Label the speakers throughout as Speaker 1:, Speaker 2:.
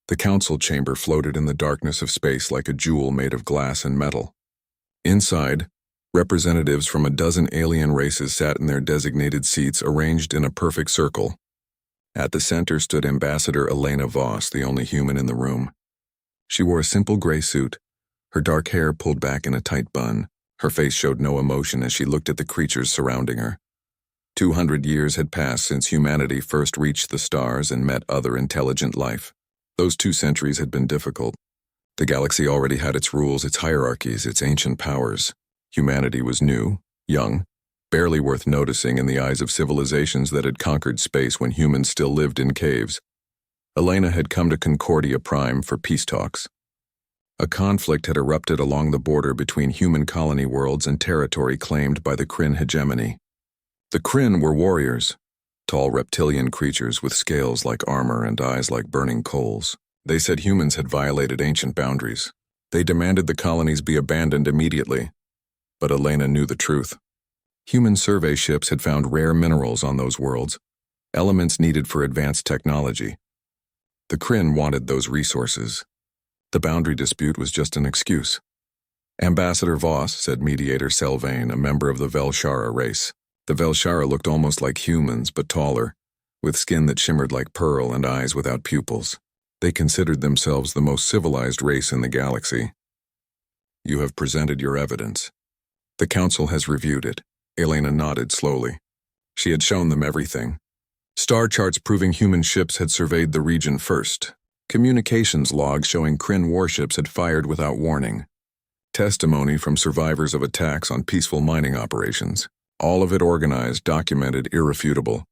Speaker 1: The council chamber floated in the darkness of space like a jewel made of glass and metal. Inside, representatives from a dozen alien races sat in their designated seats arranged in a perfect circle. At the center stood Ambassador Elena Voss, the only human in the room. She wore a simple gray suit, her dark hair pulled back in a tight bun. Her face showed no emotion as she looked at the creatures surrounding her. 200 years had passed since humanity first reached the stars and met other intelligent life. Those 2 centuries had been difficult. The galaxy already had its rules, its hierarchies, its ancient powers. Humanity was new, young, barely worth noticing in the eyes of civilizations that had conquered space when humans still lived in caves. Elena had come to Concordia Prime for peace talks. A conflict had erupted along the border between human colony worlds and territory claimed by the Kryn hegemony. The Kryn were warriors, tall reptilian creatures with scales like armor and eyes like burning coals. They said humans had violated ancient boundaries. They demanded the colonies be abandoned immediately. But Elena knew the truth. Human survey ships had found rare minerals on those worlds, elements needed for advanced technology. The Kryn wanted those resources. The boundary dispute was just an excuse. Ambassador Voss, said mediator Selvane, a member of the Velshara race. The Velshara looked almost like humans, but taller, with skin that shimmered like pearl and eyes without pupils. They considered themselves the most civilized race in the galaxy. You have presented your evidence. The council has reviewed it. Elena nodded slowly. She had shown them everything. Star charts proving human ships had surveyed the region first. Communications logs showing Kryn warships had fired without warning. Testimony from survivors of attacks on peaceful mining operations. All of it organized, documented, irrefutable.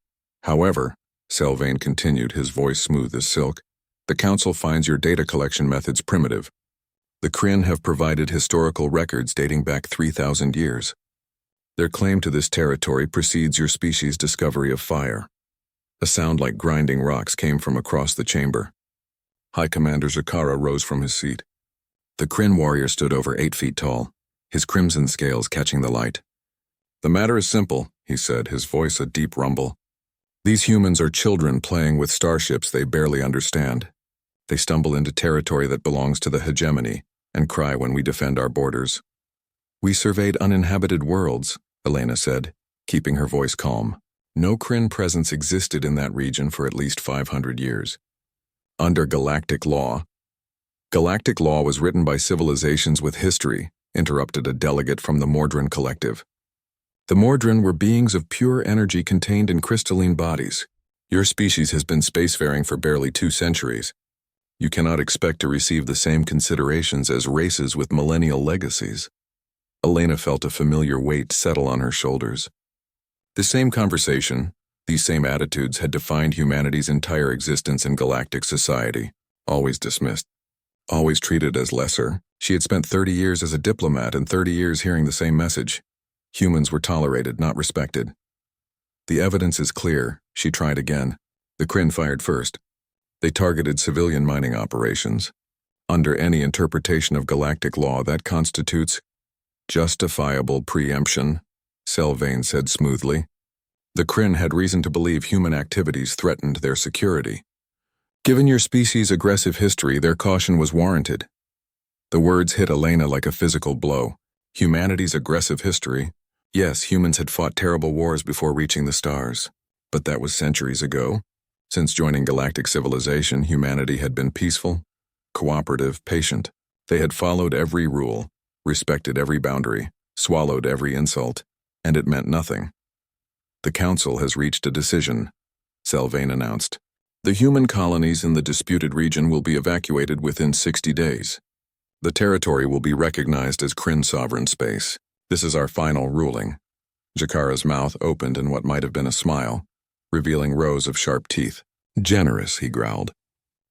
Speaker 1: However, Selvane continued, his voice smooth as silk, the council finds your data collection methods primitive. The Kryn have provided historical records dating back 3,000 years. Their claim to this territory precedes your species' discovery of fire. A sound like grinding rocks came from across the chamber. High Commander Zakara rose from his seat. The Kryn warrior stood over 8 feet tall, his crimson scales catching the light. The matter is simple, he said, his voice a deep rumble. These humans are children playing with starships they barely understand. They stumble into territory that belongs to the hegemony and cry when we defend our borders. We surveyed uninhabited worlds, Elena said, keeping her voice calm. No Kryn presence existed in that region for at least 500 years. Under Galactic law was written by civilizations with history, interrupted a delegate from the Mordran Collective. The Mordran were beings of pure energy contained in crystalline bodies. Your species has been spacefaring for barely 2 centuries. You cannot expect to receive the same considerations as races with millennial legacies. Elena felt a familiar weight settle on her shoulders. The same conversation, these same attitudes had defined humanity's entire existence in galactic society, always dismissed, always treated as lesser. She had spent 30 years as a diplomat and 30 years hearing the same message. Humans were tolerated, not respected. The evidence is clear, she tried again. The Kryn fired first. They targeted civilian mining operations. Under any interpretation of galactic law, that constitutes justifiable preemption, Selvane said smoothly. The Kryn had reason to believe human activities threatened their security. Given your species' aggressive history, their caution was warranted. The words hit Elena like a physical blow. Humanity's aggressive history? Yes, humans had fought terrible wars before reaching the stars. But that was centuries ago. Since joining galactic civilization, humanity had been peaceful, cooperative, patient. They had followed every rule, respected every boundary, swallowed every insult, and it meant nothing. The council has reached a decision, Selvane announced. The human colonies in the disputed region will be evacuated within 60 days. The territory will be recognized as Kryn sovereign space. This is our final ruling. Jakara's mouth opened in what might have been a smile, revealing rows of sharp teeth. Generous, he growled.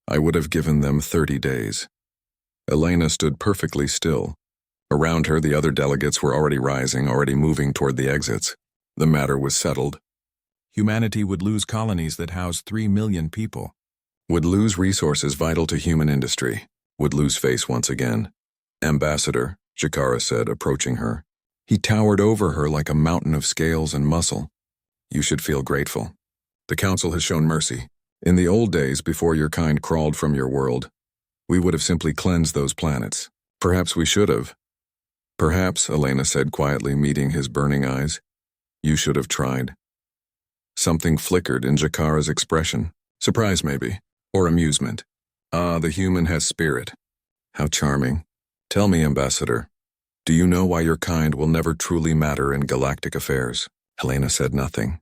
Speaker 1: I would have given them 30 days. Elena stood perfectly still. Around her, the other delegates were already rising, already moving toward the exits. The matter was settled. Humanity would lose colonies that housed 3 million people, would lose resources vital to human industry, would lose face once again. Ambassador, Jakara said, approaching her. He towered over her like a mountain of scales and muscle. You should feel grateful. The council has shown mercy. In the old days, before your kind crawled from your world, We would have simply cleansed those planets. Perhaps we should have. Perhaps, Elena said quietly, meeting his burning eyes. You should have tried. Something flickered in Jakara's expression. Surprise, maybe. Or amusement. Ah, the human has spirit. How charming. Tell me, Ambassador, do you know why your kind will never truly matter in galactic affairs? Helena said nothing.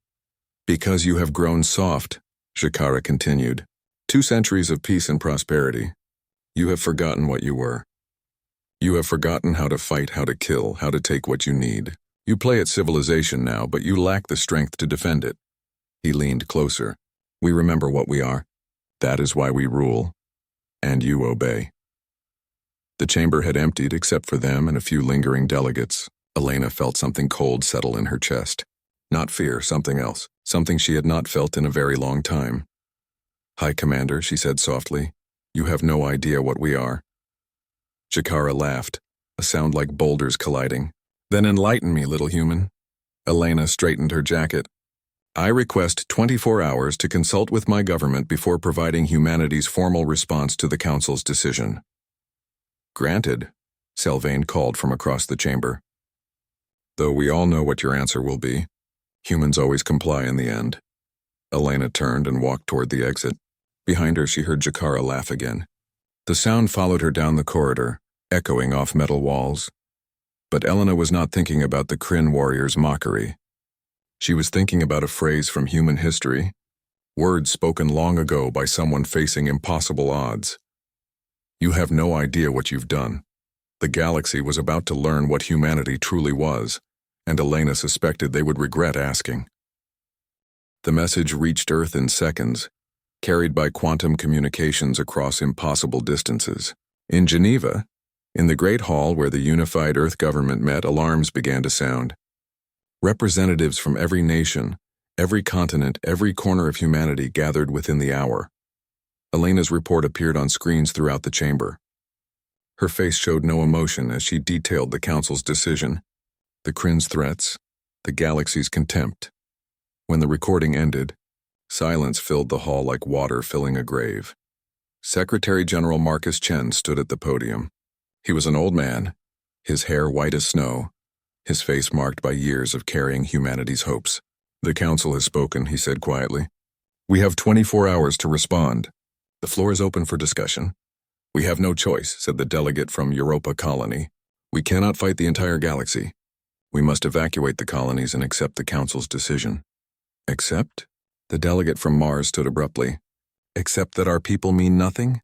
Speaker 1: Because you have grown soft, Jakara continued. 2 centuries of peace and prosperity. You have forgotten what you were. You have forgotten how to fight, how to kill, how to take what you need. You play at civilization now, but you lack the strength to defend it. He leaned closer. We remember what we are. That is why we rule. And you obey. The chamber had emptied except for them and a few lingering delegates. Elena felt something cold settle in her chest. Not fear, something else. Something she had not felt in a very long time. High Commander, she said softly, you have no idea what we are. Jakara laughed, a sound like boulders colliding. Then enlighten me, little human. Elena straightened her jacket. I request 24 hours to consult with my government before providing humanity's formal response to the Council's decision. Granted, Selvane called from across the chamber. Though we all know what your answer will be, humans always comply in the end. Elena turned and walked toward the exit. Behind her, she heard Jakara laugh again. The sound followed her down the corridor, echoing off metal walls. But Elena was not thinking about the Kryn warrior's mockery. She was thinking about a phrase from human history, words spoken long ago by someone facing impossible odds. You have no idea what you've done. The galaxy was about to learn what humanity truly was, and Elena suspected they would regret asking. The message reached Earth in seconds, carried by quantum communications across impossible distances. In Geneva, in the Great Hall where the unified Earth government met, alarms began to sound. Representatives from every nation, every continent, every corner of humanity gathered within the hour. Elena's report appeared on screens throughout the chamber. Her face showed no emotion as she detailed the Council's decision, the Kryn's threats, the galaxy's contempt. When the recording ended, silence filled the hall like water filling a grave. Secretary General Marcus Chen stood at the podium. He was an old man, his hair white as snow, his face marked by years of carrying humanity's hopes. The Council has spoken, he said quietly. We have 24 hours to respond. The floor is open for discussion. We have no choice, said the delegate from Europa Colony. We cannot fight the entire galaxy. We must evacuate the colonies and accept the Council's decision. Accept? The delegate from Mars stood abruptly. Accept that our people mean nothing?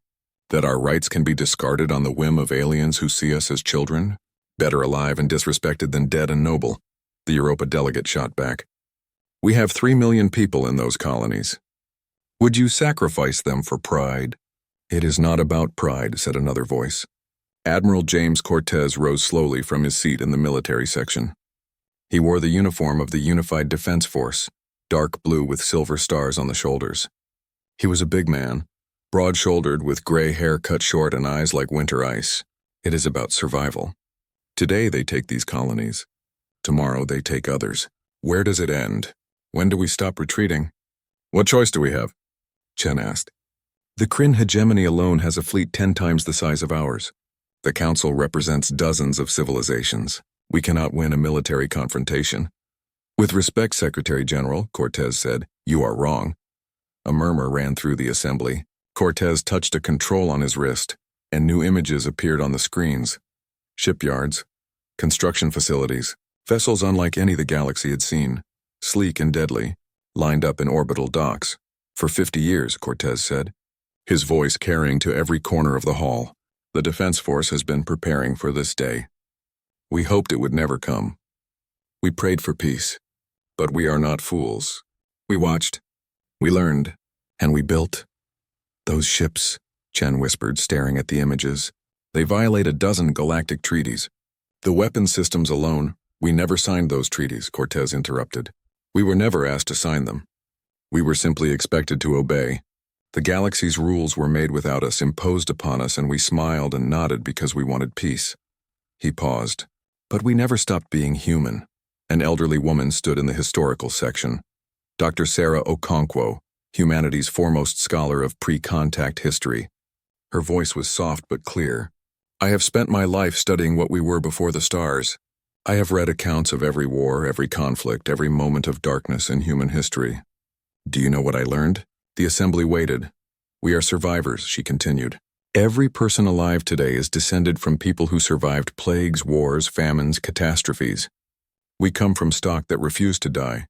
Speaker 1: That our rights can be discarded on the whim of aliens who see us as children? Better alive and disrespected than dead and noble, the Europa delegate shot back. We have 3 million people in those colonies. Would you sacrifice them for pride? It is not about pride, said another voice. Admiral James Cortez rose slowly from his seat in the military section. He wore the uniform of the Unified Defense Force, dark blue with silver stars on the shoulders. He was a big man, broad-shouldered with gray hair cut short and eyes like winter ice. It is about survival. Today they take these colonies. Tomorrow they take others. Where does it end? When do we stop retreating? What choice do we have? Chen asked. The Kryn hegemony alone has a fleet 10 times the size of ours. The Council represents dozens of civilizations. We cannot win a military confrontation. With respect, Secretary General, Cortez said, you are wrong. A murmur ran through the assembly. Cortez touched a control on his wrist, and new images appeared on the screens. Shipyards, construction facilities, vessels unlike any the galaxy had seen, sleek and deadly, lined up in orbital docks. For 50 years, Cortez said, his voice carrying to every corner of the hall. The Defense Force has been preparing for this day. We hoped it would never come. We prayed for peace, but we are not fools. We watched, we learned, and we built. Those ships, Chen whispered, staring at the images. They violate a dozen galactic treaties. The weapon systems alone, we never signed those treaties, Cortez interrupted. We were never asked to sign them. We were simply expected to obey. The galaxy's rules were made without us, imposed upon us, and we smiled and nodded because we wanted peace. He paused. But we never stopped being human. An elderly woman stood in the historical section. Dr. Sarah Okonkwo, humanity's foremost scholar of pre-contact history. Her voice was soft but clear. "I have spent my life studying what we were before the stars. I have read accounts of every war, every conflict, every moment of darkness in human history. Do you know what I learned?" The assembly waited. "We are survivors," she continued. "Every person alive today is descended from people who survived plagues, wars, famines, catastrophes. We come from stock that refused to die,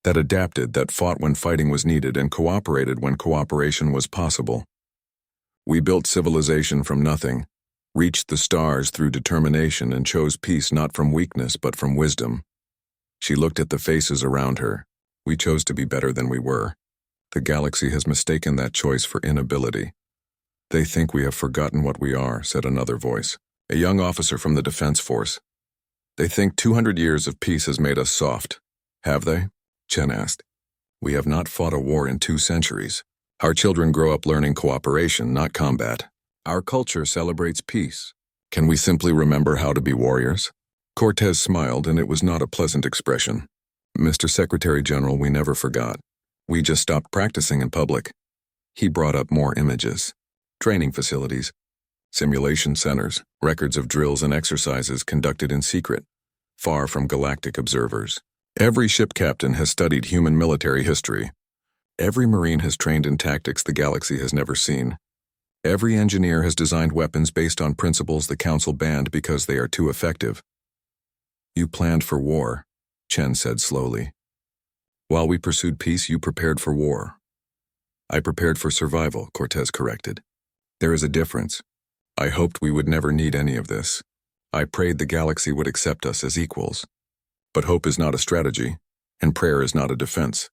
Speaker 1: that adapted, that fought when fighting was needed, and cooperated when cooperation was possible. We built civilization from nothing, reached the stars through determination, and chose peace not from weakness but from wisdom." She looked at the faces around her. "We chose to be better than we were. The galaxy has mistaken that choice for inability." "They think we have forgotten what we are," said another voice, a young officer from the Defense Force. "They think 200 years of peace has made us soft." "Have they?" Chen asked. "We have not fought a war in 2 centuries. Our children grow up learning cooperation, not combat. Our culture celebrates peace. Can we simply remember how to be warriors?" Cortez smiled, and it was not a pleasant expression. "Mr. Secretary General, we never forgot. We just stopped practicing in public." He brought up more images. Training facilities, simulation centers, records of drills and exercises conducted in secret, far from galactic observers. Every ship captain has studied human military history. Every Marine has trained in tactics the galaxy has never seen. Every engineer has designed weapons based on principles the Council banned because they are too effective. "You planned for war," Chen said slowly. "While we pursued peace, you prepared for war." "I prepared for survival," Cortez corrected. "There is a difference. I hoped we would never need any of this. I prayed the galaxy would accept us as equals. But hope is not a strategy, and prayer is not a defense."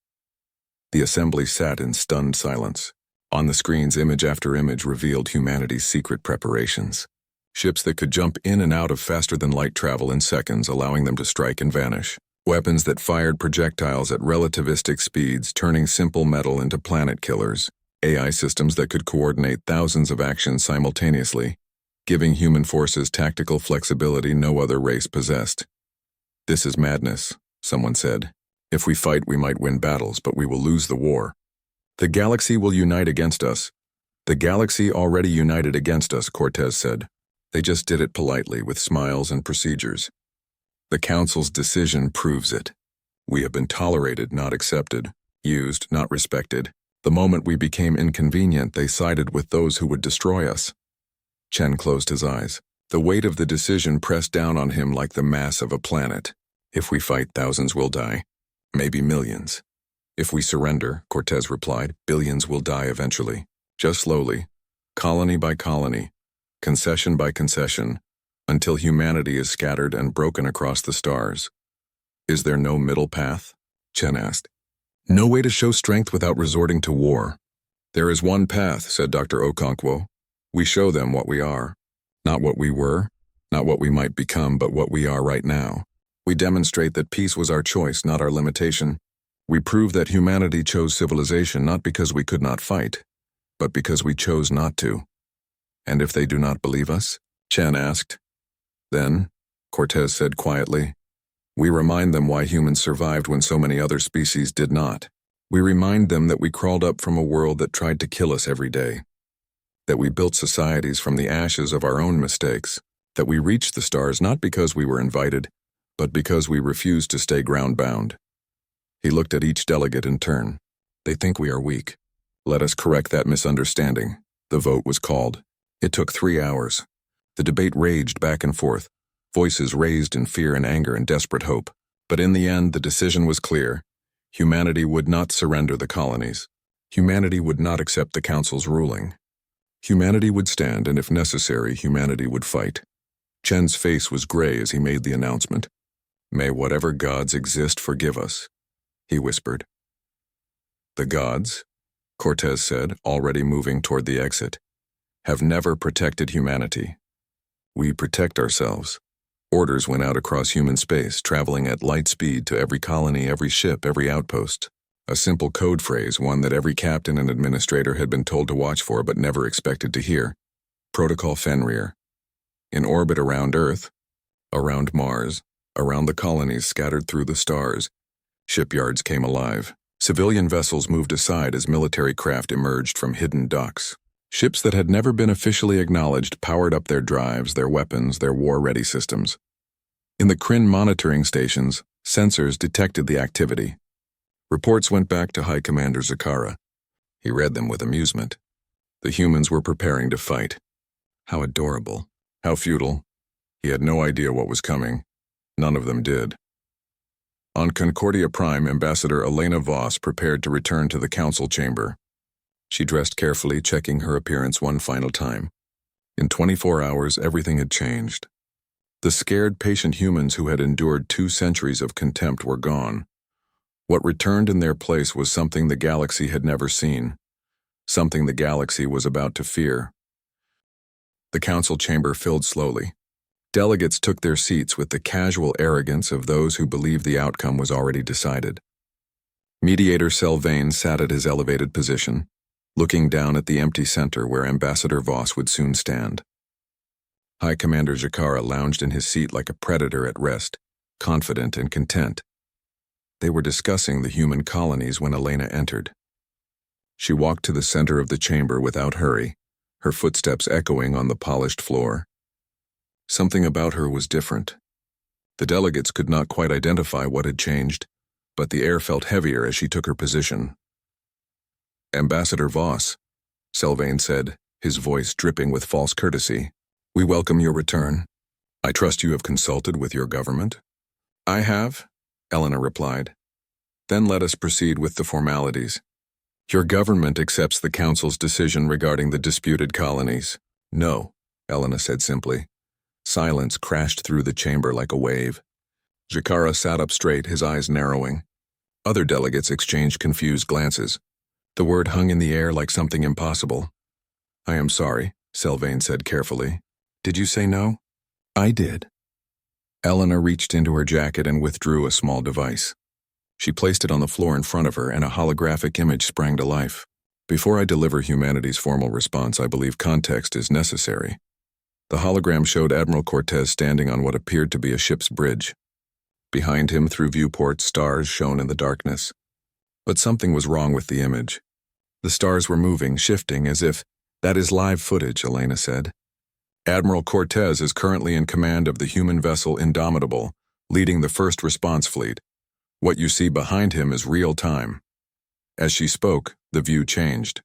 Speaker 1: The assembly sat in stunned silence. On the screens, image after image revealed humanity's secret preparations. Ships that could jump in and out of faster-than-light travel in seconds, allowing them to strike and vanish. Weapons that fired projectiles at relativistic speeds, turning simple metal into planet killers. AI systems that could coordinate thousands of actions simultaneously, giving human forces tactical flexibility no other race possessed. "This is madness," someone said. "If we fight, we might win battles, but we will lose the war. The galaxy will unite against us." "The galaxy already united against us," Cortez said. "They just did it politely, with smiles and procedures. The Council's decision proves it. We have been tolerated, not accepted, used, not respected. The moment we became inconvenient, they sided with those who would destroy us." Chen closed his eyes. The weight of the decision pressed down on him like the mass of a planet. "If we fight, thousands will die. Maybe millions. If we surrender," Cortez replied, "billions will die eventually. Just slowly, colony by colony, concession by concession, until humanity is scattered and broken across the stars." "Is there no middle path?" Chen asked. "No way to show strength without resorting to war." "There is one path," said Dr. Okonkwo. "We show them what we are. Not what we were, not what we might become, but what we are right now. We demonstrate that peace was our choice, not our limitation. We prove that humanity chose civilization not because we could not fight, but because we chose not to." "And if they do not believe us?" Chen asked. "Then," Cortez said quietly, "we remind them why humans survived when so many other species did not. We remind them that we crawled up from a world that tried to kill us every day. That we built societies from the ashes of our own mistakes. That we reached the stars not because we were invited, but because we refused to stay ground-bound." He looked at each delegate in turn. "They think we are weak. Let us correct that misunderstanding." The vote was called. It took 3 hours. The debate raged back and forth, voices raised in fear and anger and desperate hope. But in the end, the decision was clear. Humanity would not surrender the colonies. Humanity would not accept the Council's ruling. Humanity would stand, and if necessary, humanity would fight. Chen's face was gray as he made the announcement. "May whatever gods exist forgive us," he whispered. "The gods," Cortez said, already moving toward the exit, "have never protected humanity. We protect ourselves." Orders went out across human space, traveling at light speed to every colony, every ship, every outpost. A simple code phrase, one that every captain and administrator had been told to watch for but never expected to hear. Protocol Fenrir. In orbit around Earth, around Mars, around the colonies scattered through the stars, shipyards came alive. Civilian vessels moved aside as military craft emerged from hidden docks. Ships that had never been officially acknowledged powered up their drives, their weapons, their war-ready systems. In the Kryn monitoring stations, sensors detected the activity. Reports went back to High Commander Zakara. He read them with amusement. The humans were preparing to fight. How adorable. How futile. He had no idea what was coming. None of them did. On Concordia Prime, Ambassador Elena Voss prepared to return to the council chamber. She dressed carefully, checking her appearance one final time. In 24 hours, everything had changed. The scared, patient humans who had endured 2 centuries of contempt were gone. What returned in their place was something the galaxy had never seen. Something the galaxy was about to fear. The council chamber filled slowly. Delegates took their seats with the casual arrogance of those who believed the outcome was already decided. Mediator Sylvain sat at his elevated position, looking down at the empty center where Ambassador Voss would soon stand. High Commander Zakara lounged in his seat like a predator at rest, confident and content. They were discussing the human colonies when Elena entered. She walked to the center of the chamber without hurry, her footsteps echoing on the polished floor. Something about her was different. The delegates could not quite identify what had changed, but the air felt heavier as she took her position. Ambassador Voss, Sylvain said, his voice dripping with false courtesy, we welcome your return. I trust you have consulted with your government? I have, Elena replied. Then let us proceed with the formalities. Your government accepts the council's decision regarding the disputed colonies. No, Elena said simply. Silence crashed through the chamber like a wave. Zakara sat up straight, his eyes narrowing. Other delegates exchanged confused glances. The word hung in the air like something impossible. I am sorry, Sylvain said carefully. Did you say no? I did. Elena reached into her jacket and withdrew a small device. She placed it on the floor in front of her, and a holographic image sprang to life. Before I deliver humanity's formal response, I believe context is necessary. The hologram showed Admiral Cortez standing on what appeared to be a ship's bridge. Behind him, through viewports, stars shone in the darkness. But something was wrong with the image. The stars were moving, shifting, as if, that is live footage, Elena said. Admiral Cortez is currently in command of the human vessel Indomitable, leading the first response fleet. What you see behind him is real time. As she spoke, the view changed.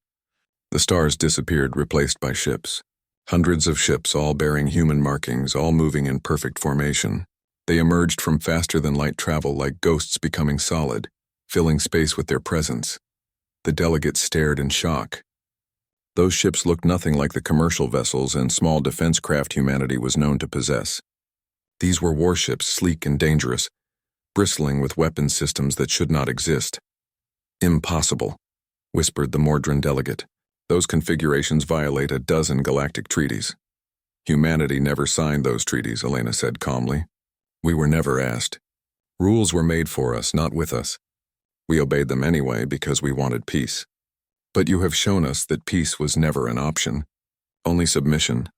Speaker 1: The stars disappeared, replaced by ships. Hundreds of ships, all bearing human markings, all moving in perfect formation. They emerged from faster-than-light travel like ghosts becoming solid, filling space with their presence. The delegates stared in shock. Those ships looked nothing like the commercial vessels and small defense craft humanity was known to possess. These were warships, sleek and dangerous, bristling with weapon systems that should not exist. Impossible, whispered the Mordran delegate. Those configurations violate a dozen galactic treaties. Humanity never signed those treaties, Elena said calmly. We were never asked. Rules were made for us, not with us. We obeyed them anyway because we wanted peace. But you have shown us that peace was never an option. Only submission.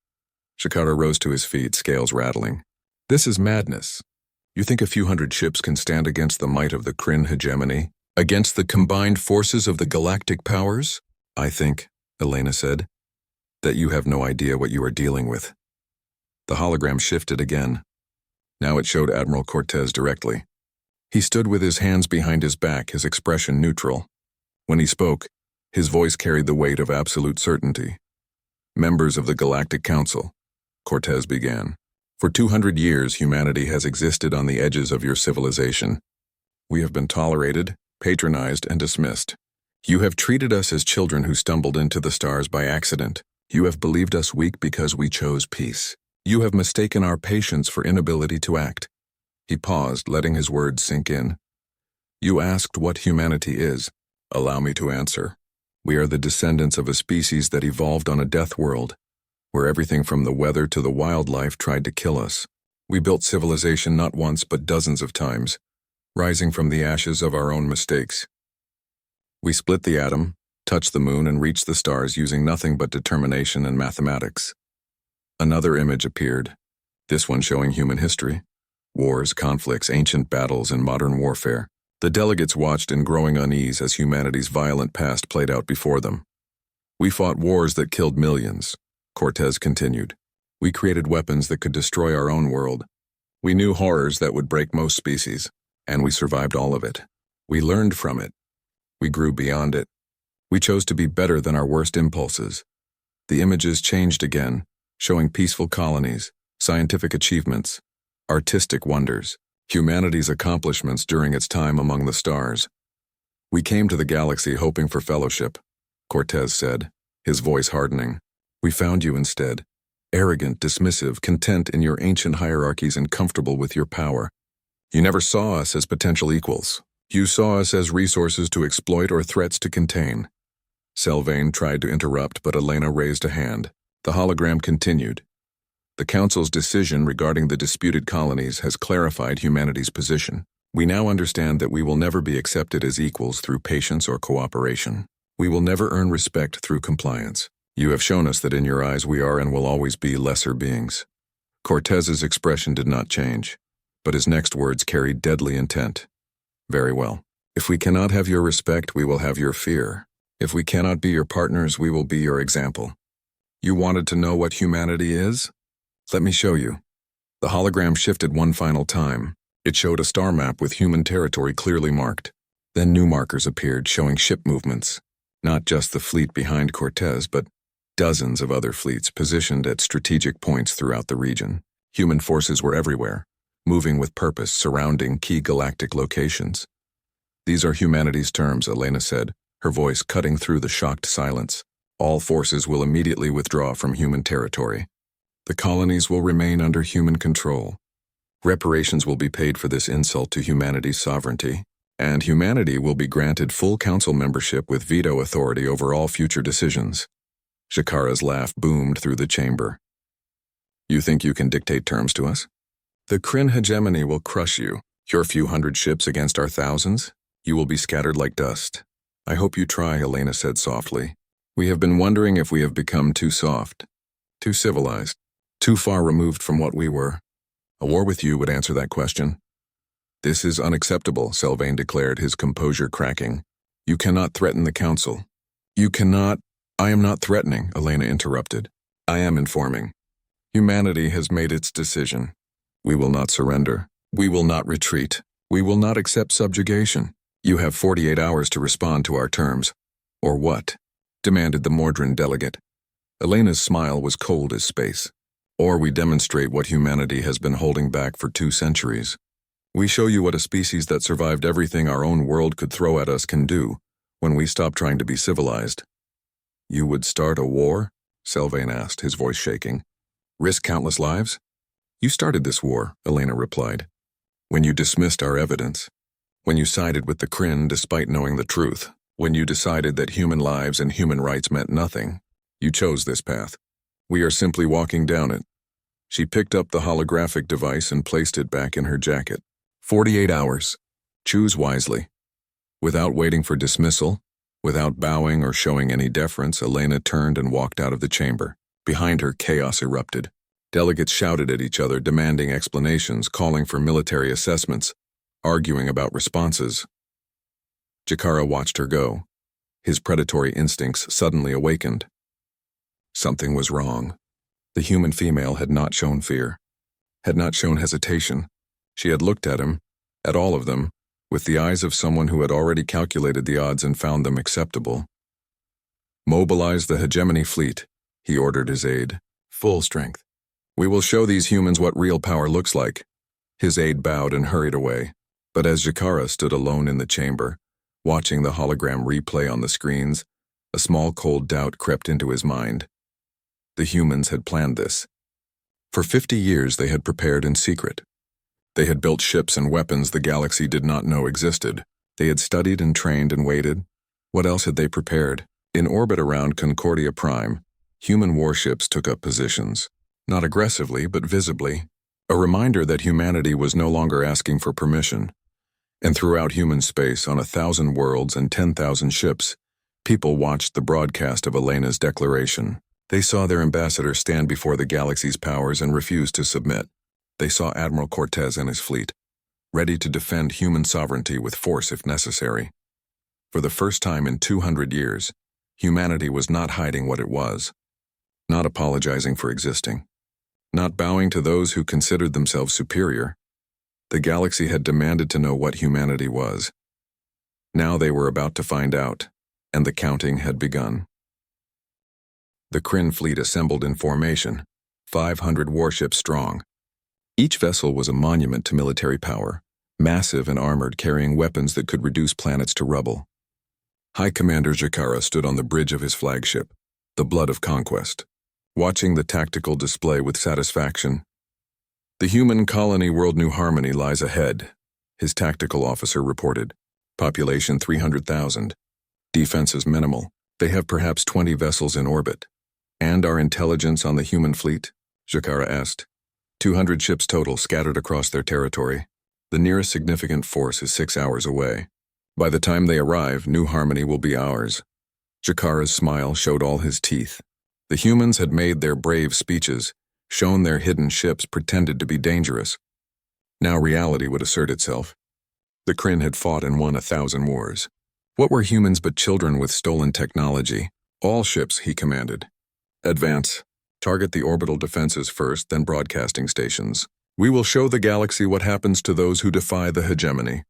Speaker 1: Zakara rose to his feet, scales rattling. This is madness. You think a few hundred ships can stand against the might of the Kryn hegemony? Against the combined forces of the galactic powers? I think, Elena said, that you have no idea what you are dealing with. The hologram shifted again. Now it showed Admiral Cortez directly. He stood with his hands behind his back, his expression neutral. When he spoke, his voice carried the weight of absolute certainty. Members of the Galactic Council, Cortez began. For 200 years, humanity has existed on the edges of your civilization. We have been tolerated, patronized, and dismissed. You have treated us as children who stumbled into the stars by accident. You have believed us weak because we chose peace. You have mistaken our patience for inability to act. He paused, letting his words sink in. You asked what humanity is. Allow me to answer. We are the descendants of a species that evolved on a death world, where everything from the weather to the wildlife tried to kill us. We built civilization not once but dozens of times, rising from the ashes of our own mistakes. We split the atom, touched the moon, and reached the stars using nothing but determination and mathematics. Another image appeared, this one showing human history. Wars, conflicts, ancient battles, and modern warfare. The delegates watched in growing unease as humanity's violent past played out before them. We fought wars that killed millions, Cortez continued. We created weapons that could destroy our own world. We knew horrors that would break most species, and we survived all of it. We learned from it. We grew beyond it. We chose to be better than our worst impulses. The images changed again, showing peaceful colonies, scientific achievements, artistic wonders, humanity's accomplishments during its time among the stars. We came to the galaxy hoping for fellowship, Cortez said, his voice hardening. We found you instead, arrogant, dismissive, content in your ancient hierarchies and comfortable with your power. You never saw us as potential equals. You saw us as resources to exploit or threats to contain. Sylvain tried to interrupt, but Elena raised a hand. The hologram continued. The Council's decision regarding the disputed colonies has clarified humanity's position. We now understand that we will never be accepted as equals through patience or cooperation. We will never earn respect through compliance. You have shown us that in your eyes we are and will always be lesser beings. Cortez's expression did not change, but his next words carried deadly intent. Very well. If we cannot have your respect, we will have your fear. If we cannot be your partners, we will be your example. You wanted to know what humanity is? Let me show you. The hologram shifted one final time. It showed a star map with human territory clearly marked. Then new markers appeared showing ship movements. Not just the fleet behind Cortez, but dozens of other fleets positioned at strategic points throughout the region. Human forces were everywhere, moving with purpose surrounding key galactic locations. These are humanity's terms, Elena said, her voice cutting through the shocked silence. All forces will immediately withdraw from human territory. The colonies will remain under human control. Reparations will be paid for this insult to humanity's sovereignty, and humanity will be granted full council membership with veto authority over all future decisions. Shakara's laugh boomed through the chamber. You think you can dictate terms to us? The Kryn hegemony will crush you. Your few hundred ships against our thousands? You will be scattered like dust. I hope you try, Elena said softly. We have been wondering if we have become too soft, too civilized, too far removed from what we were. A war with you would answer that question. This is unacceptable, Sylvain declared, his composure cracking. You cannot threaten the council. You cannot— I am not threatening, Elena interrupted. I am informing. Humanity has made its decision. We will not surrender. We will not retreat. We will not accept subjugation. You have 48 hours to respond to our terms. Or what? Demanded the Mordran delegate. Elena's smile was cold as space. Or we demonstrate what humanity has been holding back for 2 centuries. We show you what a species that survived everything our own world could throw at us can do when we stop trying to be civilized. You would start a war? Sylvain asked, his voice shaking. Risk countless lives? You started this war, Elena replied. When you dismissed our evidence. When you sided with the Kryn despite knowing the truth. When you decided that human lives and human rights meant nothing. You chose this path. We are simply walking down it. She picked up the holographic device and placed it back in her jacket. 48 hours. Choose wisely. Without waiting for dismissal, without bowing or showing any deference, Elena turned and walked out of the chamber. Behind her, chaos erupted. Delegates shouted at each other, demanding explanations, calling for military assessments, arguing about responses. Jakara watched her go. His predatory instincts suddenly awakened. Something was wrong. The human female had not shown fear, had not shown hesitation. She had looked at him, at all of them, with the eyes of someone who had already calculated the odds and found them acceptable. Mobilize the hegemony fleet, he ordered his aide. Full strength. We will show these humans what real power looks like. His aide bowed and hurried away, but as Jakara stood alone in the chamber, watching the hologram replay on the screens, a small cold doubt crept into his mind. The humans had planned this. For 50 years they had prepared in secret. They had built ships and weapons the galaxy did not know existed. They had studied and trained and waited. What else had they prepared? In orbit around Concordia Prime, human warships took up positions, not aggressively but visibly, a reminder that humanity was no longer asking for permission. And throughout human space, on 1,000 worlds and 10,000 ships, people watched the broadcast of Elena's declaration. They saw their ambassador stand before the galaxy's powers and refuse to submit. They saw Admiral Cortez and his fleet, ready to defend human sovereignty with force if necessary. For the first time in 200 years, Humanity was not hiding what it was, not apologizing for existing, not bowing to those who considered themselves superior. The galaxy had demanded to know what humanity was. Now they were about to find out, and the counting had begun. The Kryn fleet assembled in formation, 500 warships strong. Each vessel was a monument to military power, massive and armored, carrying weapons that could reduce planets to rubble. High Commander Jakara stood on the bridge of his flagship, the Blood of Conquest, watching the tactical display with satisfaction. The human colony World New Harmony lies ahead, his tactical officer reported. Population 300,000. Defenses minimal. They have perhaps 20 vessels in orbit. And our intelligence on the human fleet? Jakara asked. 200 ships total scattered across their territory. The nearest significant force is 6 hours away. By the time they arrive, New Harmony will be ours. Jakara's smile showed all his teeth. The humans had made their brave speeches, shown their hidden ships, pretended to be dangerous. Now reality would assert itself. The Kryn had fought and won 1,000 wars. What were humans but children with stolen technology? All ships, he commanded. Advance. Target the orbital defenses first, then broadcasting stations. We will show the galaxy what happens to those who defy the hegemony.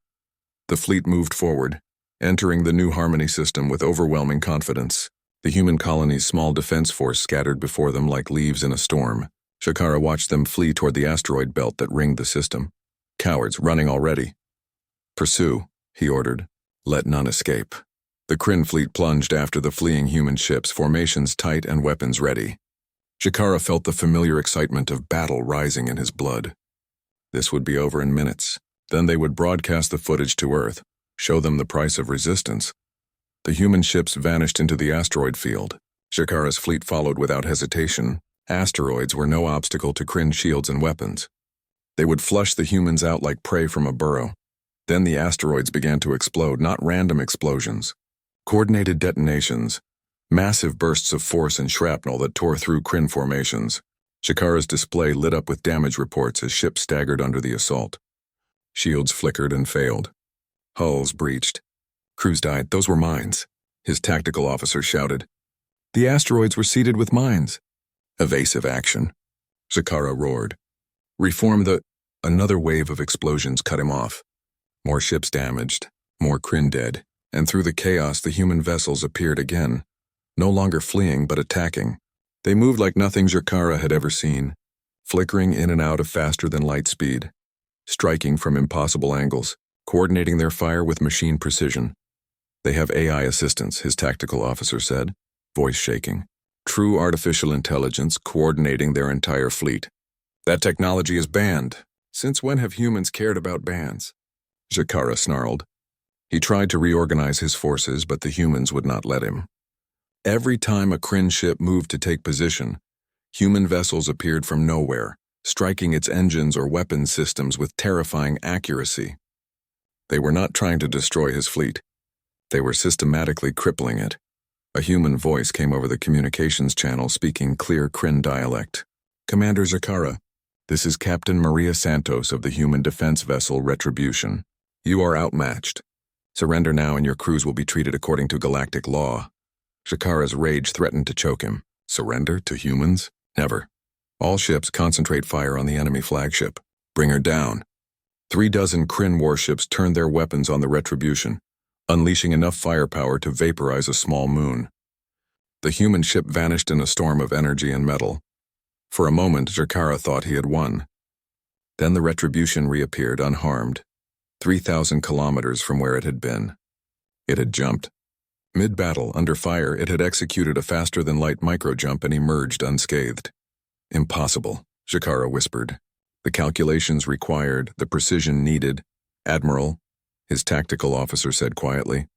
Speaker 1: The fleet moved forward, entering the New Harmony system with overwhelming confidence. The human colony's small defense force scattered before them like leaves in a storm. Jakara watched them flee toward the asteroid belt that ringed the system. Cowards, running already. Pursue, he ordered. Let none escape. The Kryn fleet plunged after the fleeing human ships, formations tight and weapons ready. Jakara felt the familiar excitement of battle rising in his blood. This would be over in minutes. Then they would broadcast the footage to Earth, show them the price of resistance. The human ships vanished into the asteroid field. Jakara's fleet followed without hesitation. Asteroids were no obstacle to Kryn shields and weapons. They would flush the humans out like prey from a burrow. Then the asteroids began to explode, not random explosions. Coordinated detonations, massive bursts of force and shrapnel that tore through Kryn formations. Jakara's display lit up with damage reports as ships staggered under the assault. Shields flickered and failed. Hulls breached. Crews died. Those were mines, his tactical officer shouted. The asteroids were seeded with mines. Evasive action. Jakara roared. Reform the... Another wave of explosions cut him off. More ships damaged, more Kryn dead, and through the chaos the human vessels appeared again, no longer fleeing but attacking. They moved like nothing Jakara had ever seen, flickering in and out of faster-than-light speed, striking from impossible angles, coordinating their fire with machine precision. They have AI assistance, his tactical officer said, voice shaking. True artificial intelligence coordinating their entire fleet. That technology is banned. Since when have humans cared about bans? Jakara snarled. He tried to reorganize his forces, but the humans would not let him. Every time a Kryn ship moved to take position, human vessels appeared from nowhere, striking its engines or weapons systems with terrifying accuracy. They were not trying to destroy his fleet. They were systematically crippling it. A human voice came over the communications channel speaking clear Kryn dialect. Commander Jakara, this is Captain Maria Santos of the human defense vessel Retribution. You are outmatched. Surrender now and your crews will be treated according to galactic law. Jakara's rage threatened to choke him. Surrender to humans? Never. All ships concentrate fire on the enemy flagship. Bring her down. 36 Kryn warships turned their weapons on the Retribution, unleashing enough firepower to vaporize a small moon. The human ship vanished in a storm of energy and metal. For a moment, Jakara thought he had won. Then the Retribution reappeared unharmed, 3,000 kilometers from where it had been. It had jumped. Mid-battle, under fire, it had executed a faster-than-light micro-jump and emerged unscathed. Impossible, Jakara whispered. The calculations required, the precision needed. Admiral, his tactical officer said quietly.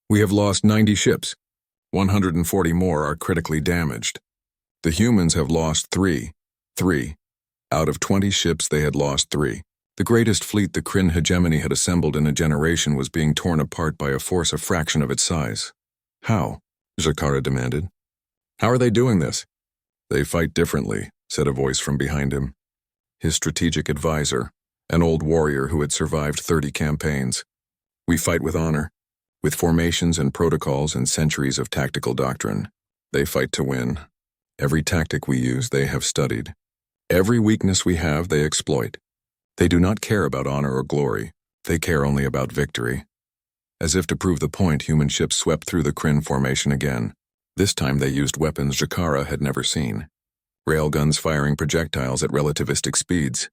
Speaker 1: We have lost 90 ships. 140 more are critically damaged. The humans have lost 3. Out of 20 ships, they had lost 3. The greatest fleet the Kryn hegemony had assembled in a generation was being torn apart by a force a fraction of its size. How? Jakara demanded. How are they doing this? They fight differently, said a voice from behind him. His strategic advisor, an old warrior who had survived 30 campaigns. We fight with honor, With formations and protocols and centuries of tactical doctrine, they fight to win. Every tactic we use, they have studied. Every weakness we have, they exploit. They do not care about honor or glory. They care only about victory. As if to prove the point, human ships swept through the Kryn formation again. This time they used weapons Jakara had never seen. Railguns firing projectiles at relativistic speeds.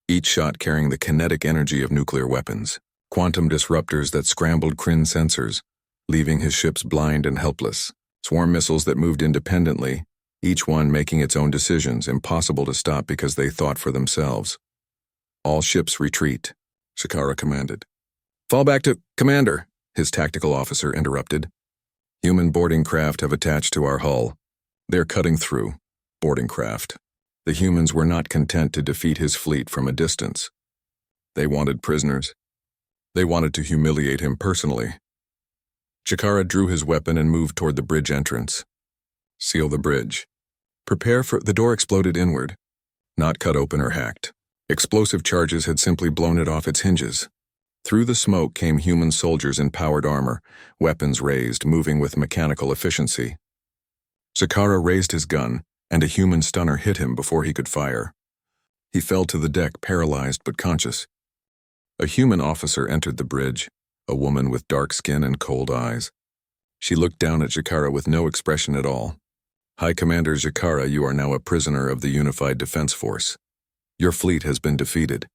Speaker 1: Each shot carrying the kinetic energy of nuclear weapons. Quantum disruptors that scrambled Kryn sensors, leaving his ships blind and helpless. Swarm missiles that moved independently, each one making its own decisions, impossible to stop because they thought for themselves. All ships retreat, Shakara commanded. Fall back to Commander, his tactical officer interrupted. Human boarding craft have attached to our hull. They're cutting through. Boarding craft. The humans were not content to defeat his fleet from a distance. They wanted prisoners. They wanted to humiliate him personally. Chikara drew his weapon and moved toward the bridge entrance. Seal the bridge. Prepare for... The door exploded inward. Not cut open or hacked. Explosive charges had simply blown it off its hinges. Through the smoke came human soldiers in powered armor, weapons raised, moving with mechanical efficiency. Chikara raised his gun, and a human stunner hit him before he could fire. He fell to the deck, paralyzed but conscious. A human officer entered the bridge, a woman with dark skin and cold eyes. She looked down at Jakara with no expression at all. High Commander Jakara, you are now a prisoner of the Unified Defense Force. Your fleet has been defeated.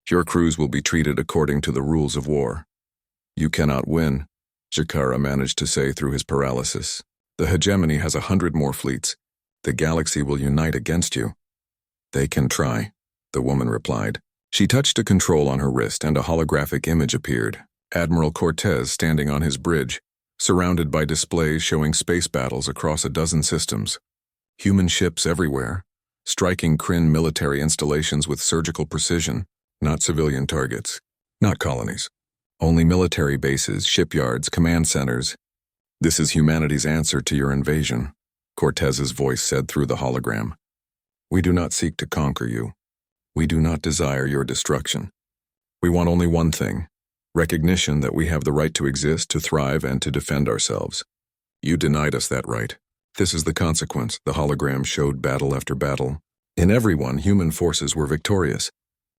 Speaker 1: Your crews will be treated according to the rules of war. You cannot win, Jakara managed to say through his paralysis. The hegemony has 100 more fleets. The galaxy will unite against you. They can try, the woman replied. She touched a control on her wrist and a holographic image appeared. Admiral Cortez standing on his bridge, surrounded by displays showing space battles across a dozen systems. Human ships everywhere, striking Kryn military installations with surgical precision, not civilian targets, not colonies. Only military bases, shipyards, command centers. This is humanity's answer to your invasion, Cortez's voice said through the hologram. We do not seek to conquer you. We do not desire your destruction. We want only one thing, recognition that we have the right to exist, to thrive, and to defend ourselves. You denied us that right. This is the consequence. The hologram showed battle after battle. In every one, human forces were victorious,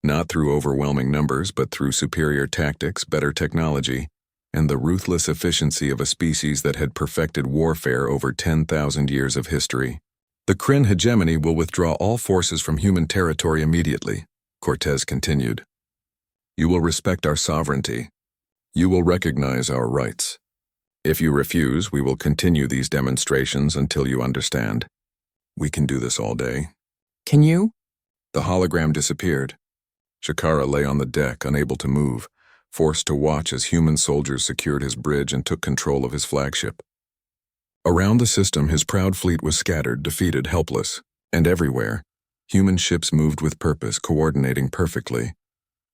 Speaker 1: not through overwhelming numbers, but through superior tactics, better technology, and the ruthless efficiency of a species that had perfected warfare over 10,000 years of history. The Kryn hegemony will withdraw all forces from human territory immediately, Cortez continued. You will respect our sovereignty. You will recognize our rights. If you refuse, we will continue these demonstrations until you understand. We can do this all day.
Speaker 2: Can you?
Speaker 1: The hologram disappeared. Shakara lay on the deck, unable to move, forced to watch as human soldiers secured his bridge and took control of his flagship. Around the system, his proud fleet was scattered, defeated, helpless, and everywhere, human ships moved with purpose, coordinating perfectly,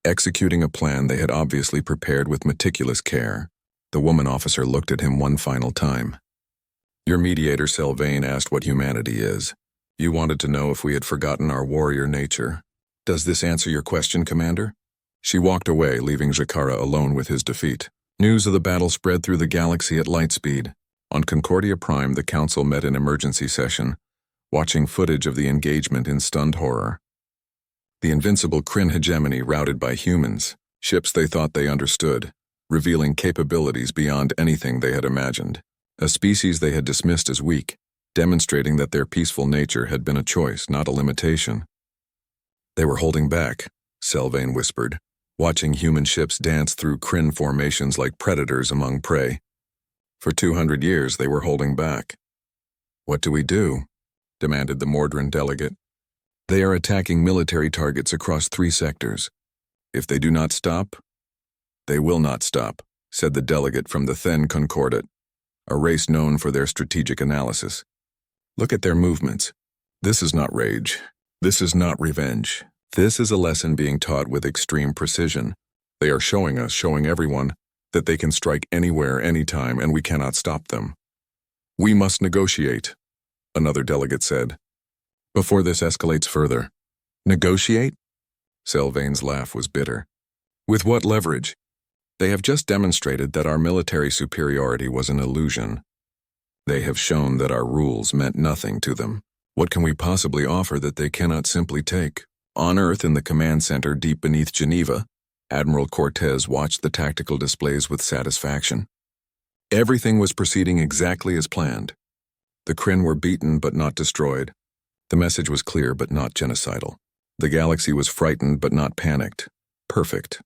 Speaker 1: executing a plan they had obviously prepared with meticulous care. The woman officer looked at him one final time. Your mediator, Sylvain, asked what humanity is. You wanted to know if we had forgotten our warrior nature. Does this answer your question, Commander? She walked away, leaving Jakara alone with his defeat. News of the battle spread through the galaxy at light speed. On Concordia Prime, the Council met in emergency session, watching footage of the engagement in stunned horror. The invincible Kryn hegemony routed by humans, ships they thought they understood, revealing capabilities beyond anything they had imagined. A species they had dismissed as weak, demonstrating that their peaceful nature had been a choice, not a limitation. They were holding back, Sylvain whispered, watching human ships dance through Kryn formations like predators among prey. For 200 years, they were holding back. What do we do? Demanded the Mordran delegate. They are attacking military targets across 3 sectors. If they do not stop, they will not stop, said the delegate from the Then Concordat, a race known for their strategic analysis. Look at their movements. This is not rage. This is not revenge. This is a lesson being taught with extreme precision. They are showing us, showing everyone, that they can strike anywhere, anytime, and we cannot stop them. We must negotiate, another delegate said, before this escalates further. Negotiate? Sylvain's laugh was bitter. With what leverage? They have just demonstrated that our military superiority was an illusion. They have shown that our rules meant nothing to them. What can we possibly offer that they cannot simply take? On Earth, in the command center deep beneath Geneva, Admiral Cortez watched the tactical displays with satisfaction. Everything was proceeding exactly as planned. The Kryn were beaten but not destroyed. The message was clear but not genocidal. The galaxy was frightened but not panicked. Perfect.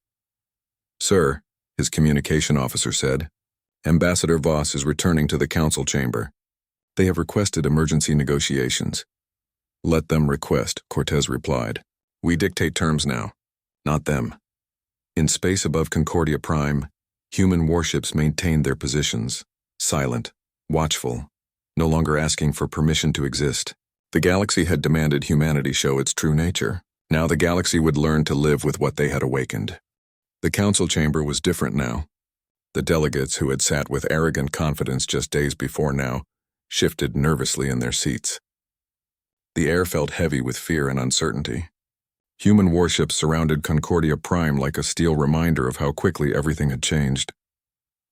Speaker 1: "Sir," his communication officer said, "Ambassador Voss is returning to the council chamber. They have requested emergency negotiations." "Let them request," Cortez replied. "We dictate terms now, not them." In space above Concordia Prime, human warships maintained their positions, silent, watchful, no longer asking for permission to exist. The galaxy had demanded humanity show its true nature. Now the galaxy would learn to live with what they had awakened. The council chamber was different now. The delegates who had sat with arrogant confidence just days before now shifted nervously in their seats. The air felt heavy with fear and uncertainty. Human warships surrounded Concordia Prime like a steel reminder of how quickly everything had changed.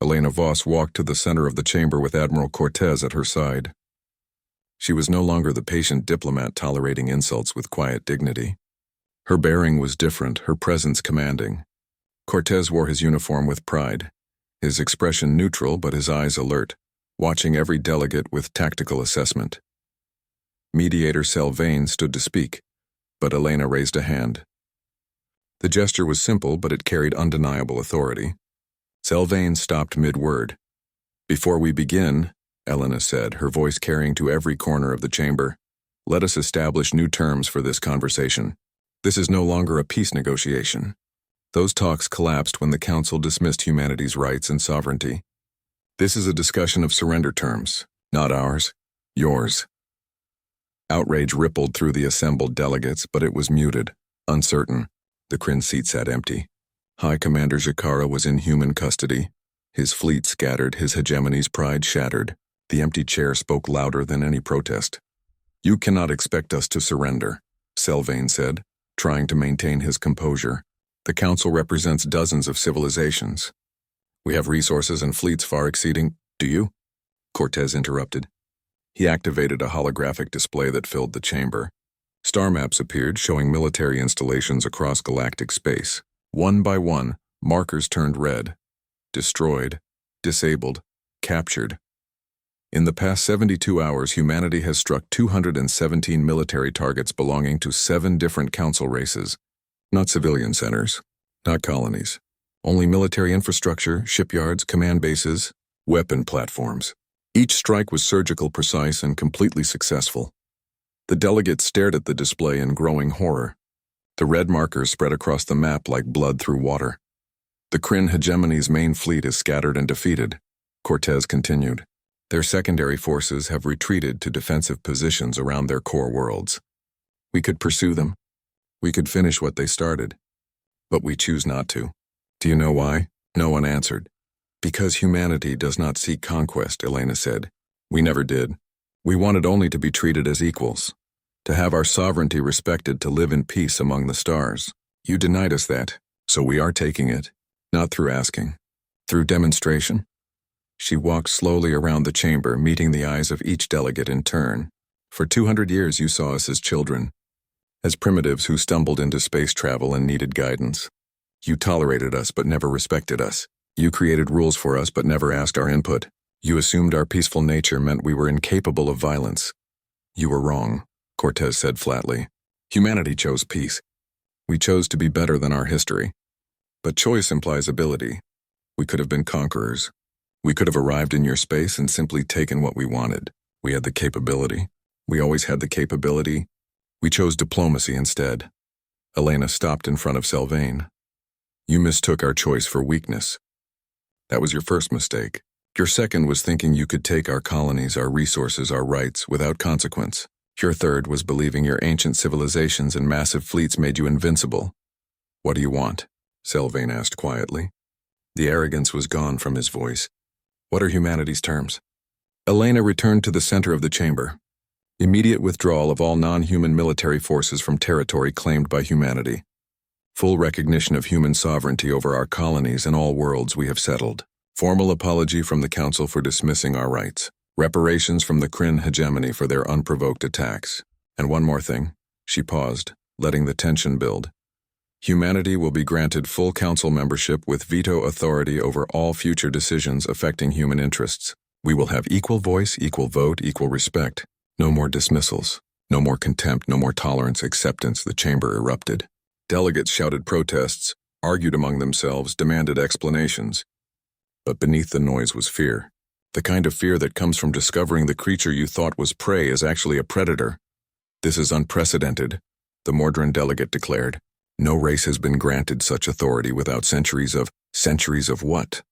Speaker 1: Elena Voss walked to the center of the chamber with Admiral Cortez at her side. She was no longer the patient diplomat tolerating insults with quiet dignity. Her bearing was different, her presence commanding. Cortez wore his uniform with pride, his expression neutral but his eyes alert, watching every delegate with tactical assessment. Mediator Sylvain stood to speak, but Elena raised a hand. The gesture was simple, but it carried undeniable authority. Sylvain stopped mid-word. "Before we begin," Elena said, her voice carrying to every corner of the chamber, "let us establish new terms for this conversation. This is no longer a peace negotiation. Those talks collapsed when the Council dismissed humanity's rights and sovereignty. This is a discussion of surrender terms, not ours, yours." Outrage rippled through the assembled delegates, but it was muted, uncertain. The Kryn seat sat empty. High Commander Jakara was in human custody. His fleet scattered, his hegemony's pride shattered. The empty chair spoke louder than any protest. "You cannot expect us to surrender," Sylvain said, trying to maintain his composure. "The Council represents dozens of civilizations. We have resources and fleets far exceeding—" "Do you?" Cortez interrupted. He activated a holographic display that filled the chamber. Star maps appeared showing military installations across galactic space. One by one, markers turned red. Destroyed, disabled, captured. In the past 72 hours, humanity has struck 217 military targets belonging to 7 different council races. Not civilian centers, not colonies. Only military infrastructure, shipyards, command bases, weapon platforms. Each strike was surgical, precise, and completely successful. The delegates stared at the display in growing horror. The red markers spread across the map like blood through water. "The Kryn hegemony's main fleet is scattered and defeated," Cortez continued. "Their secondary forces have retreated to defensive positions around their core worlds. We could pursue them. We could finish what they started. But we choose not to. Do you know why?" No one answered. "Because humanity does not seek conquest," Elena said. "We never did. We wanted only to be treated as equals, to have our sovereignty respected, to live in peace among the stars. You denied us that, so we are taking it, not through asking, through demonstration." She walked slowly around the chamber, meeting the eyes of each delegate in turn. "For 200 years you saw us as children, as primitives who stumbled into space travel and needed guidance. You tolerated us but never respected us. You created rules for us but never asked our input. You assumed our peaceful nature meant we were incapable of violence. You were wrong," Cortez said flatly. "Humanity chose peace. We chose to be better than our history. But choice implies ability. We could have been conquerors. We could have arrived in your space and simply taken what we wanted. We had the capability. We always had the capability. We chose diplomacy instead." Elena stopped in front of Sylvain. "You mistook our choice for weakness. That was your first mistake. Your second was thinking you could take our colonies, our resources, our rights, without consequence. Your third was believing your ancient civilizations and massive fleets made you invincible." "What do you want?" Sylvain asked quietly. The arrogance was gone from his voice. "What are humanity's terms?" Elena returned to the center of the chamber. Immediate withdrawal of all non-human military forces from territory claimed by humanity. Full recognition of human sovereignty over our colonies and all worlds we have settled. Formal apology from the Council for dismissing our rights. Reparations from the Kryn hegemony for their unprovoked attacks. And one more thing. She paused, letting the tension build. Humanity will be granted full Council membership with veto authority over all future decisions affecting human interests. We will have equal voice, equal vote, equal respect. No more dismissals. No more contempt, no more tolerance, acceptance. The chamber erupted. Delegates shouted protests, argued among themselves, demanded explanations. But beneath the noise was fear. The kind of fear that comes from discovering the creature you thought was prey is actually a predator. This is unprecedented, the Mordran delegate declared. No race has been granted such authority without centuries of what?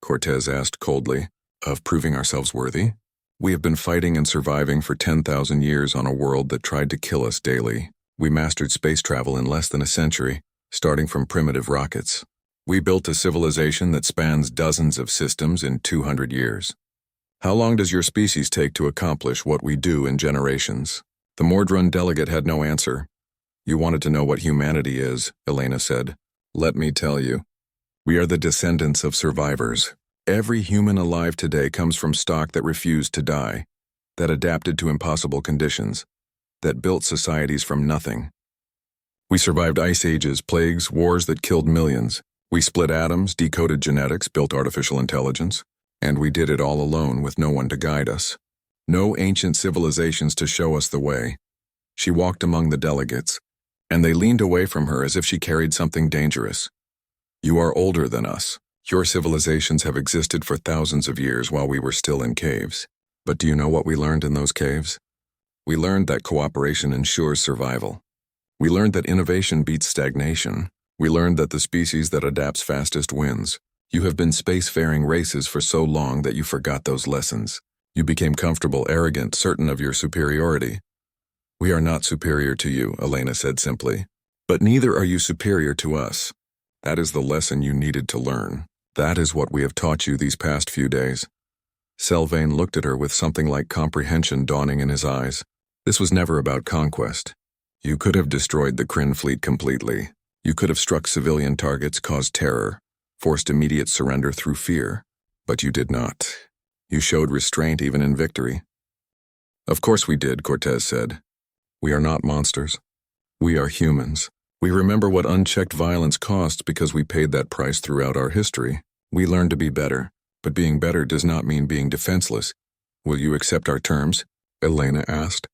Speaker 1: Cortez asked coldly. Of proving ourselves worthy? We have been fighting and surviving for 10,000 years on a world that tried to kill us daily. We mastered space travel in less than a century, starting from primitive rockets. We built a civilization that spans dozens of systems in 200 years. How long does your species take to accomplish what we do in generations? The Mordran delegate had no answer. You wanted to know what humanity is, Elena said. Let me tell you. We are the descendants of survivors. Every human alive today comes from stock that refused to die, that adapted to impossible conditions, that built societies from nothing. We survived ice ages, plagues, wars that killed millions. We split atoms, decoded genetics, built artificial intelligence, and we did it all alone with no one to guide us. No ancient civilizations to show us the way. She walked among the delegates, and they leaned away from her as if she carried something dangerous. You are older than us. Your civilizations have existed for thousands of years while we were still in caves. But do you know what we learned in those caves? We learned that cooperation ensures survival. We learned that innovation beats stagnation. We learned that the species that adapts fastest wins. You have been spacefaring races for so long that you forgot those lessons. You became comfortable, arrogant, certain of your superiority. We are not superior to you, Elena said simply. But neither are you superior to us. That is the lesson you needed to learn. That is what we have taught you these past few days. Selvane looked at her with something like comprehension dawning in his eyes. This was never about conquest. You could have destroyed the Kryn fleet completely. You could have struck civilian targets, caused terror, forced immediate surrender through fear. But you did not. You showed restraint even in victory. Of course we did, Cortez said. We are not monsters. We are humans. We remember what unchecked violence costs because we paid that price throughout our history. We learned to be better, but being better does not mean being defenseless. Will you accept our terms? Elena asked.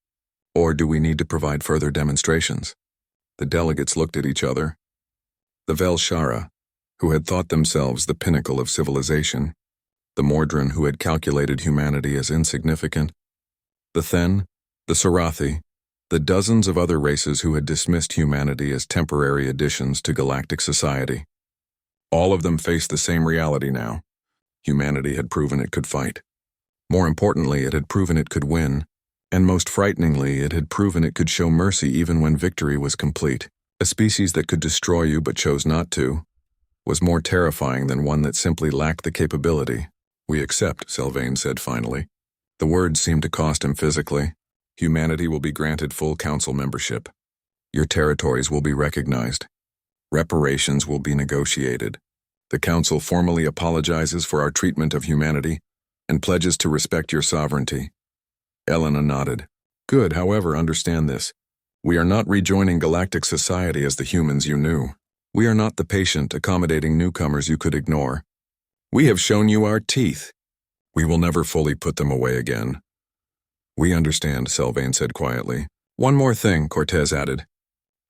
Speaker 1: Or do we need to provide further demonstrations? The delegates looked at each other. The Velshara, who had thought themselves the pinnacle of civilization. The Mordran, who had calculated humanity as insignificant. The Then, the Sarathi, the dozens of other races who had dismissed humanity as temporary additions to galactic society. All of them faced the same reality now. Humanity had proven it could fight. More importantly, it had proven it could win. And most frighteningly, it had proven it could show mercy even when victory was complete. A species that could destroy you but chose not to was more terrifying than one that simply lacked the capability. We accept, Selvane said finally. The words seemed to cost him physically. Humanity will be granted full council membership. Your territories will be recognized. Reparations will be negotiated. The council formally apologizes for our treatment of humanity and pledges to respect your sovereignty. Elena nodded. Good, however, understand this. We are not rejoining galactic society as the humans you knew. We are not the patient, accommodating newcomers you could ignore. We have shown you our teeth. We will never fully put them away again. We understand, Selvane said quietly. One more thing, Cortez added.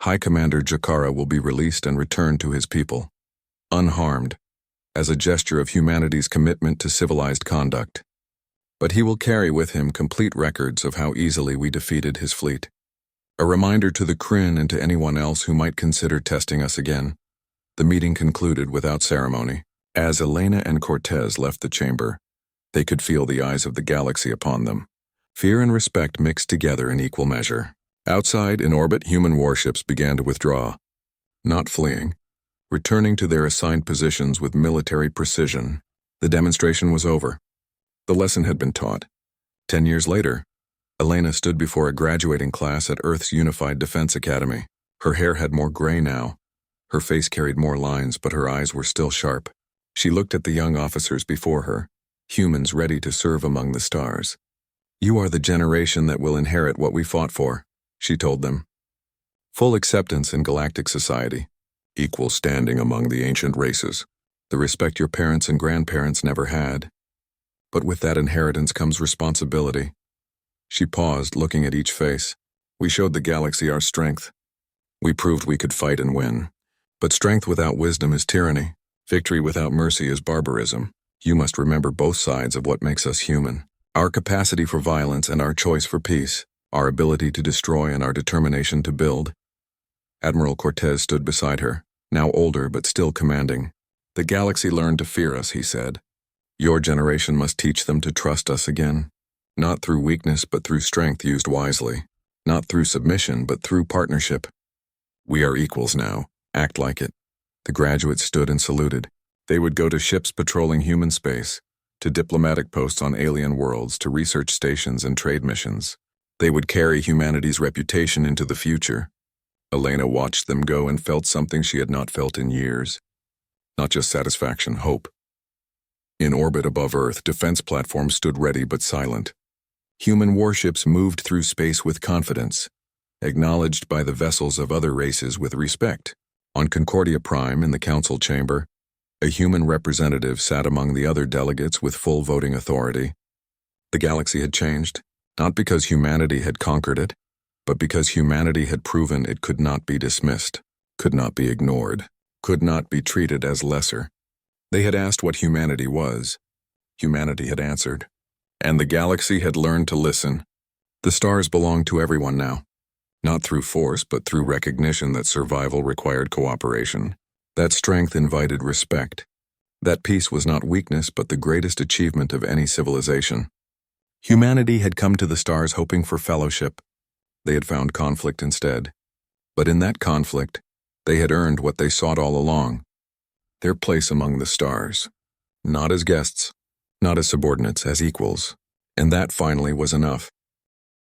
Speaker 1: High Commander Jakara will be released and returned to his people, unharmed, as a gesture of humanity's commitment to civilized conduct. But he will carry with him complete records of how easily we defeated his fleet. A reminder to the Kryn and to anyone else who might consider testing us again. The meeting concluded without ceremony. As Elena and Cortez left the chamber, they could feel the eyes of the galaxy upon them. Fear and respect mixed together in equal measure. Outside, in orbit, human warships began to withdraw. Not fleeing, returning to their assigned positions with military precision. The demonstration was over. The lesson had been taught. 10 years later, Elena stood before a graduating class at Earth's Unified Defense Academy. Her hair had more gray now, Her face carried more lines, but her eyes were still sharp. She looked at the young officers before her, humans ready to serve among the stars. "You are the generation that will inherit what we fought for," she told them. Full acceptance in galactic society, equal standing among the ancient races, the respect your parents and grandparents never had. But with that inheritance comes responsibility. She paused, looking at each face. "We showed the galaxy our strength. We proved we could fight and win. But strength without wisdom is tyranny. Victory without mercy is barbarism. You must remember both sides of what makes us human. Our capacity for violence and our choice for peace. Our ability to destroy and our determination to build." Admiral Cortez stood beside her, now older but still commanding. "The galaxy learned to fear us," he said. "Your generation must teach them to trust us again. Not through weakness, but through strength used wisely. Not through submission, but through partnership. We are equals now. Act like it." The graduates stood and saluted. They would go to ships patrolling human space, to diplomatic posts on alien worlds, to research stations and trade missions. They would carry humanity's reputation into the future. Elena watched them go and felt something she had not felt in years. Not just satisfaction, hope. In orbit above Earth, defense platforms stood ready but silent. Human warships moved through space with confidence, acknowledged by the vessels of other races with respect. On Concordia Prime, in the council chamber, a human representative sat among the other delegates with full voting authority. The galaxy had changed, not because humanity had conquered it, but because humanity had proven it could not be dismissed, could not be ignored, could not be treated as lesser. They had asked what humanity was. Humanity had answered. And the galaxy had learned to listen. The stars belonged to everyone now. Not through force, but through recognition that survival required cooperation. That strength invited respect. That peace was not weakness, but the greatest achievement of any civilization. Humanity had come to the stars hoping for fellowship. They had found conflict instead. But in that conflict, they had earned what they sought all along. Their place among the stars. Not as guests, not as subordinates, as equals. And that finally was enough.